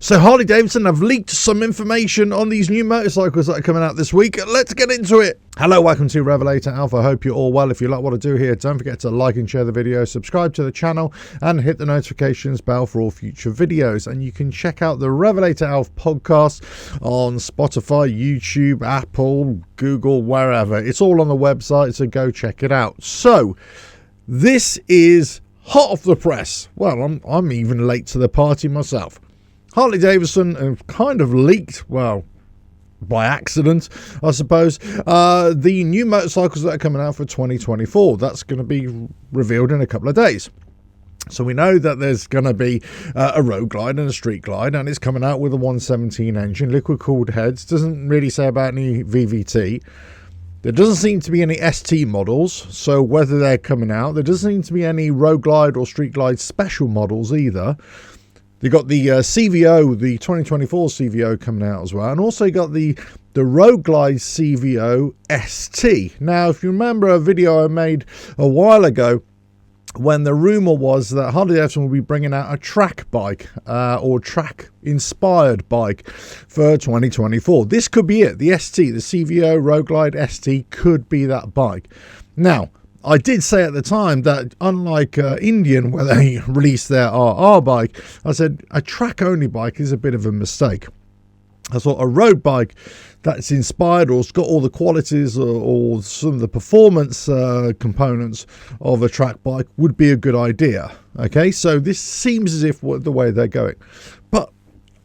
So Harley Davidson have leaked some information on these new motorcycles that are coming out this week. Let's get into it. Hello, welcome to RevelatorAlf. I hope you're all well. If you like what I do here, don't forget to like and share the video, subscribe to the channel, and hit the notifications bell for all future videos. And you can check out the RevelatorAlf podcast on Spotify, YouTube, Apple, Google, wherever. It's all on the website, so go check it out. So, this is hot off the press. Well, I'm even late to the party myself. Harley Davidson have kind of leaked, well, by accident, I suppose, the new motorcycles that are coming out for 2024. That's going to be revealed in a couple of days. So we know that there's going to be a road glide and a street glide, and it's coming out with a 117 engine, liquid-cooled heads. Doesn't really say about any VVT. There doesn't seem to be any ST models, so whether they're coming out, there doesn't seem to be any road glide or street glide special models either. They got the CVO, the 2024 CVO coming out as well, and also you got the Road Glide CVO ST. Now, if you remember a video I made a while ago, when the rumor was that Harley Davidson will be bringing out a track bike or track-inspired bike for 2024. This could be it. The ST, the CVO Road Glide ST, could be that bike. Now, I did say at the time that unlike Indian, where they released their RR bike, I said a track-only bike is a bit of a mistake. I thought a road bike that's inspired or has got all the qualities or some of the performance components of a track bike would be a good idea. Okay, so this seems as if the way they're going. But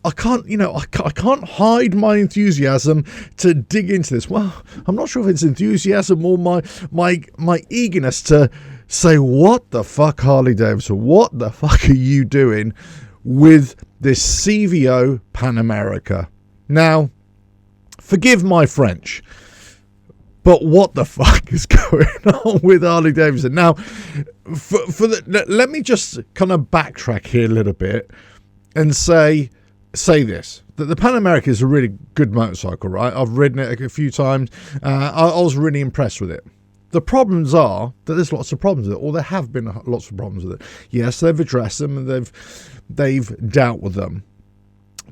I can't, I can't hide my enthusiasm to dig into this. Well, I'm not sure if it's enthusiasm or my eagerness to say, what the fuck, Harley Davidson? What the fuck are you doing with this CVO Pan America? Now, forgive my French, but what the fuck is going on with Harley Davidson? Now, let me just kind of backtrack here a little bit and say this, that the Pan America is a really good motorcycle, right? I've ridden it a few times. I was really impressed with it. The problems are that there's lots of problems with it, or there have been lots of problems with it. Yes, they've addressed them and they've dealt with them.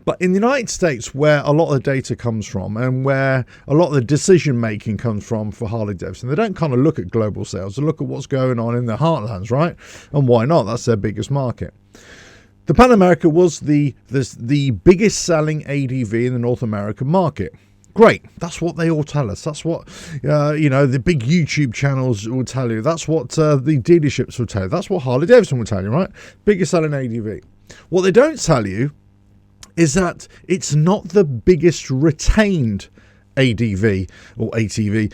But in the United States, where a lot of the data comes from and where a lot of the decision making comes from for Harley Davidson, they don't kind of look at global sales. They look at what's going on in the heartlands, right? And why not? That's their biggest market. The Pan America was the biggest selling ADV in the North American market. Great. That's what they all tell us. That's what, the big YouTube channels will tell you. That's what the dealerships will tell you. That's what Harley Davidson will tell you, right? Biggest selling ADV. What they don't tell you is that it's not the biggest retained ADV or ATV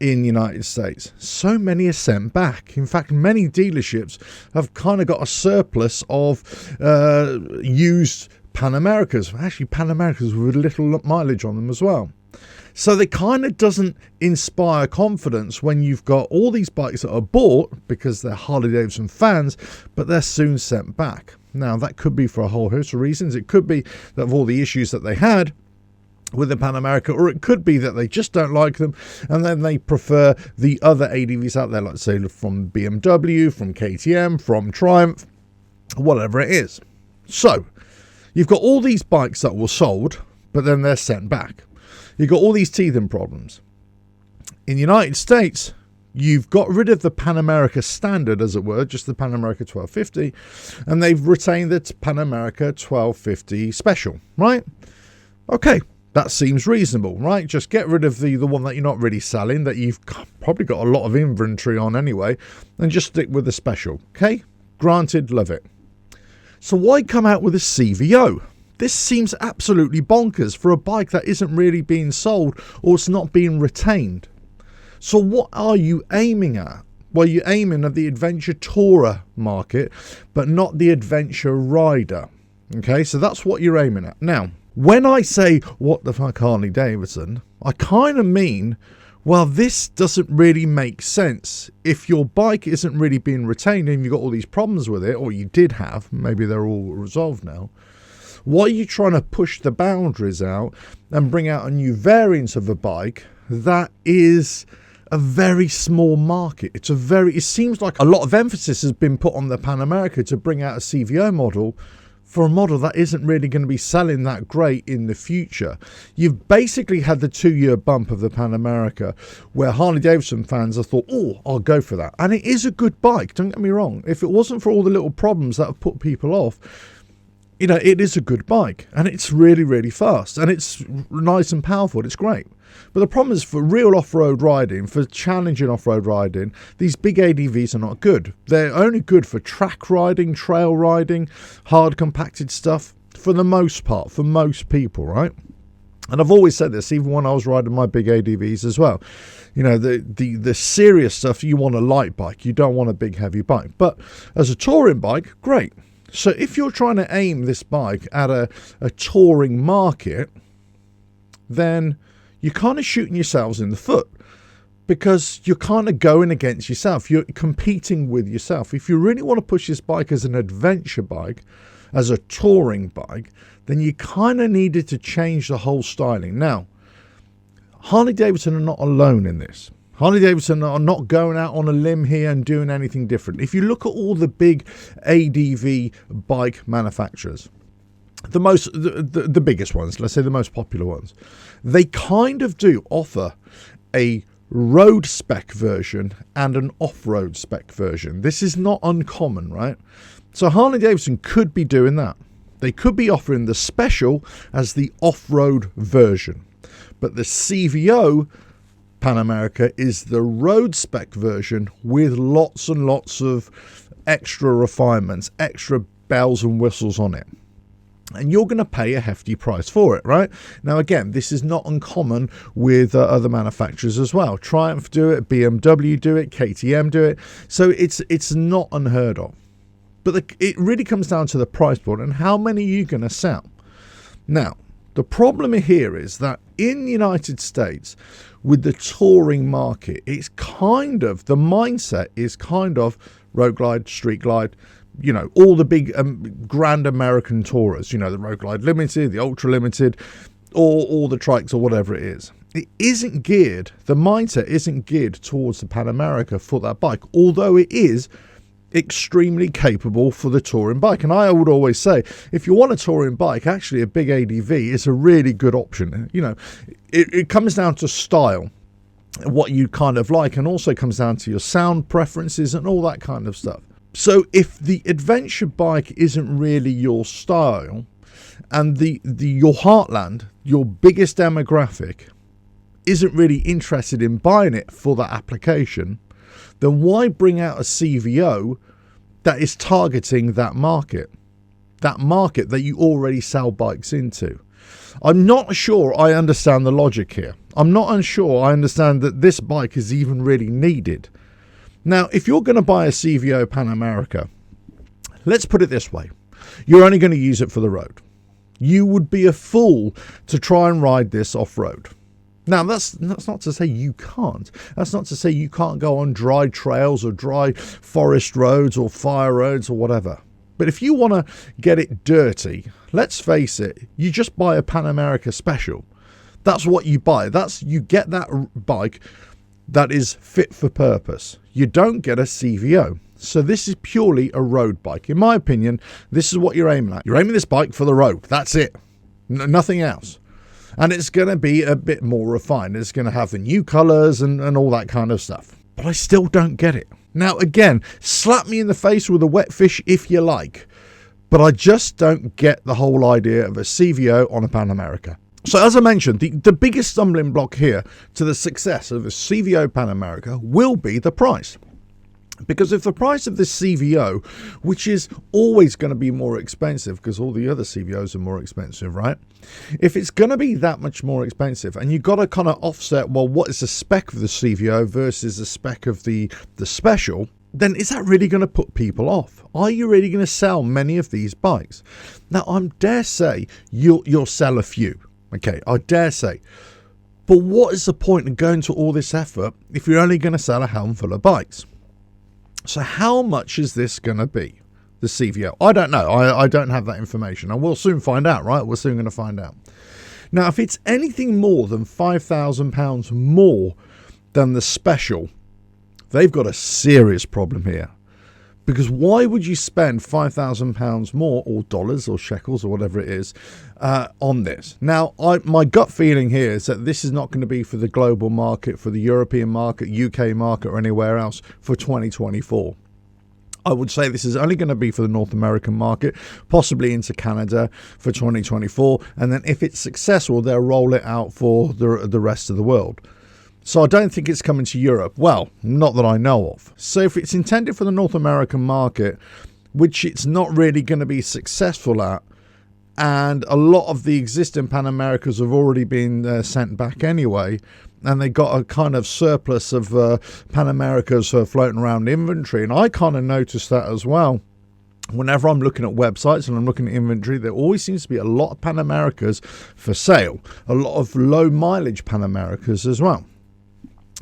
in the United States. So many are sent back. In fact, many dealerships have kind of got a surplus of used Pan Americas. Actually, Pan Americas with little mileage on them as well. So they kind of doesn't inspire confidence when you've got all these bikes that are bought because they're Harley Davidson fans, but they're soon sent back. Now, that could be for a whole host of reasons. It could be that of all the issues that they had with the Pan America, or it could be that they just don't like them and then they prefer the other ADVs out there, like say from BMW, from KTM, from Triumph, whatever it is. So you've got all these bikes that were sold, but then they're sent back. You've got all these teething problems. In the United States, you've got rid of the Pan America standard, as it were, just the Pan America 1250, and they've retained the Pan America 1250 special, right? Okay. That seems reasonable, right? Just get rid of the one that you're not really selling, that you've probably got a lot of inventory on anyway, and just stick with the special, okay? Granted, love it. So why come out with a CVO? This seems absolutely bonkers for a bike that isn't really being sold or it's not being retained. So what are you aiming at? Well, you're aiming at the adventure tourer market, but not the adventure rider, okay? So that's what you're aiming at. Now, when I say, what the fuck, Harley Davidson, I kind of mean, well, this doesn't really make sense. If your bike isn't really being retained and you've got all these problems with it, or you did have, maybe they're all resolved now, why are you trying to push the boundaries out and bring out a new variant of a bike that is a very small market? It seems like a lot of emphasis has been put on the Pan America to bring out a CVO model for a model that isn't really going to be selling that great in the future. You've basically had the 2-year bump of the Pan America where Harley Davidson fans have thought, oh, I'll go for that. And it is a good bike, don't get me wrong. If it wasn't for all the little problems that have put people off, you know, it is a good bike, and it's really, really fast, and it's nice and powerful. It's great. But the problem is, for real off-road riding, for challenging off-road riding, these big ADVs are not good. They're only good for track riding, trail riding, hard compacted stuff, for the most part, for most people, right? And I've always said this, even when I was riding my big ADVs as well. You know, the serious stuff, you want a light bike. You don't want a big, heavy bike. But as a touring bike, great. So if you're trying to aim this bike at a touring market, then you're kind of shooting yourselves in the foot, because you're kind of going against yourself. You're competing with yourself. If you really want to push this bike as an adventure bike, as a touring bike, then you kind of needed to change the whole styling. Now, Harley Davidson are not alone in this. Harley Davidson are not going out on a limb here and doing anything different. If you look at all the big ADV bike manufacturers, the biggest ones, let's say the most popular ones, they kind of do offer a road spec version and an off-road spec version. This is not uncommon, right? So Harley Davidson could be doing that. They could be offering the special as the off-road version, but the CVO Pan America is the road spec version with lots and lots of extra refinements, extra bells and whistles on it. And you're going to pay a hefty price for it, right? Now, again, this is not uncommon with other manufacturers as well. Triumph do it, BMW do it, KTM do it. So it's not unheard of. But it really comes down to the price point and how many you're going to sell. Now, the problem here is that in the United States, with the touring market, it's kind of, the mindset is kind of road glide, street glide, you know, all the big grand American tourers, you know, the Road Glide Limited, the Ultra Limited, or the trikes or whatever it is. It isn't geared, the mindset isn't geared towards the Pan America for that bike, although it is extremely capable for the touring bike. And I would always say, if you want a touring bike, actually a big ADV is a really good option. You know, it comes down to style, what you kind of like, and also comes down to your sound preferences and all that kind of stuff. So if the adventure bike isn't really your style, and your heartland, your biggest demographic, isn't really interested in buying it for that application, then why bring out a CVO that is targeting that market that you already sell bikes into? I'm not sure I understand the logic here. I'm not unsure I understand that this bike is even really needed. Now, if you're going to buy a CVO Pan America, let's put it this way. You're only going to use it for the road. You would be a fool to try and ride this off-road. Now, that's not to say you can't. That's not to say you can't go on dry trails or dry forest roads or fire roads or whatever. But if you want to get it dirty, let's face it, you just buy a Pan America Special. That's what you buy. You get that bike that is fit for purpose. You don't get a CVO. So this is purely a road bike. In my opinion, this is what you're aiming at. You're aiming this bike for the road. That's it. Nothing else. And it's going to be a bit more refined. It's going to have the new colours and all that kind of stuff. But I still don't get it. Now, again, slap me in the face with a wet fish if you like. But I just don't get the whole idea of a CVO on a Pan America. So as I mentioned, the biggest stumbling block here to the success of a CVO Pan America will be the price. Because if the price of this CVO, which is always going to be more expensive because all the other CVOs are more expensive, right? If it's going to be that much more expensive and you've got to kind of offset, well, what is the spec of the CVO versus the spec of the special, then is that really going to put people off? Are you really going to sell many of these bikes? Now, I dare say you'll sell a few. Okay, I dare say. But what is the point of going to all this effort if you're only going to sell a handful of bikes? So how much is this going to be, the CVO? I don't know. I don't have that information. And we'll soon find out, right? We're soon going to find out. Now, if it's anything more than £5,000 more than the special, they've got a serious problem here. Because why would you spend £5,000 more, or dollars or shekels or whatever it is, on this? Now, my gut feeling here is that this is not going to be for the global market, for the European market, UK market, or anywhere else for 2024. I would say this is only going to be for the North American market, possibly into Canada for 2024. And then if it's successful, they'll roll it out for the rest of the world. So I don't think it's coming to Europe. Well, not that I know of. So if it's intended for the North American market, which it's not really going to be successful at, and a lot of the existing Pan Americas have already been sent back anyway, and they got a kind of surplus of Pan Americas floating around inventory. And I kind of noticed that as well. Whenever I'm looking at websites and I'm looking at inventory, there always seems to be a lot of Pan Americas for sale, a lot of low mileage Pan Americas as well.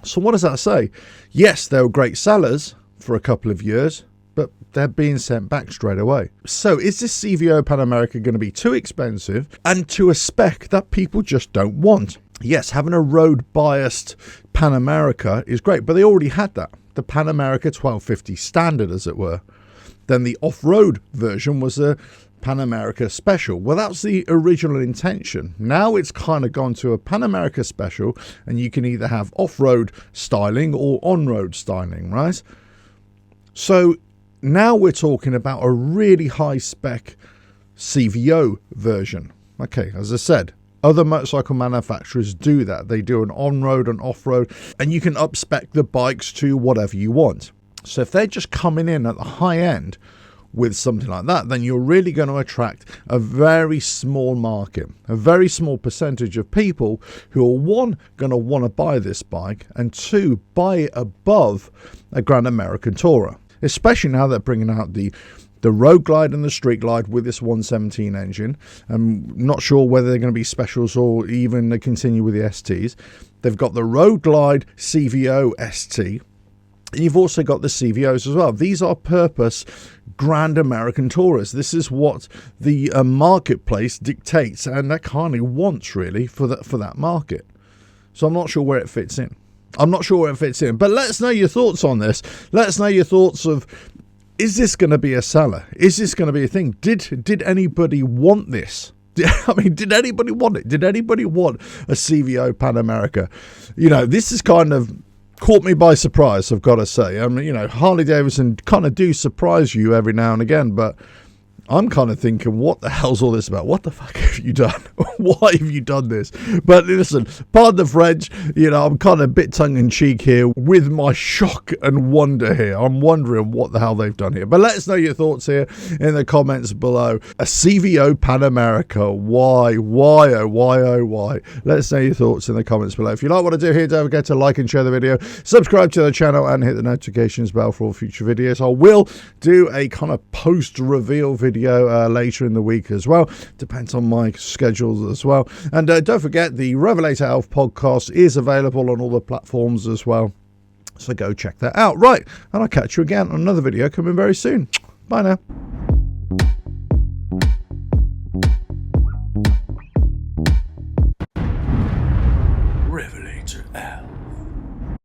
So what does that say? Yes, they were great sellers for a couple of years, but they're being sent back straight away. So is this CVO Pan America going to be too expensive and to a spec that people just don't want? Yes, having a road-biased Pan America is great, but they already had that. The Pan America 1250 standard, as it were. Then the off-road version was a Pan America Special. Well, that was the original intention. Now it's kind of gone to a Pan America Special, and you can either have off-road styling or on-road styling, right? So now we're talking about a really high-spec CVO version. Okay, as I said, other motorcycle manufacturers do that. They do an on-road and off-road, and you can up-spec the bikes to whatever you want. So if they're just coming in at the high end with something like that, then you're really going to attract a very small market, a very small percentage of people who are, one, going to want to buy this bike, and two, buy it above a Grand American Tourer, especially now they're bringing out the Road Glide and the Street Glide with this 117 engine. I'm not sure whether they're going to be specials or even they continue with the STs. They've got the Road Glide CVO ST. And you've also got the CVOs as well. These are purpose Grand American Tourers. This is what the marketplace dictates and that kind of wants really for that market. So I'm not sure where it fits in. But let us know your thoughts on this. Let us know your thoughts of, is this going to be a seller? Is this going to be a thing? Did anybody want this? I mean, did anybody want it? Did anybody want a CVO Pan America? You know, this is kind of caught me by surprise, I've got to say. I mean, you know, Harley Davidson kind of do surprise you every now and again, but I'm kind of thinking, what the hell's all this about? What the fuck have you done? Why have you done this? But listen, pardon the French, you know, I'm kind of a bit tongue-in-cheek here with my shock and wonder here. I'm wondering what the hell they've done here. But let us know your thoughts here in the comments below. A CVO Pan America, why? Why? Let us know your thoughts in the comments below. If you like what I do here, don't forget to like and share the video, subscribe to the channel, and hit the notifications bell for all future videos. I will do a kind of post-reveal video later in the week as well. Depends on my schedules as well. And don't forget, the RevelatorAlf podcast is available on all the platforms as well. So go check that out. Right, and I'll catch you again on another video coming very soon. Bye now.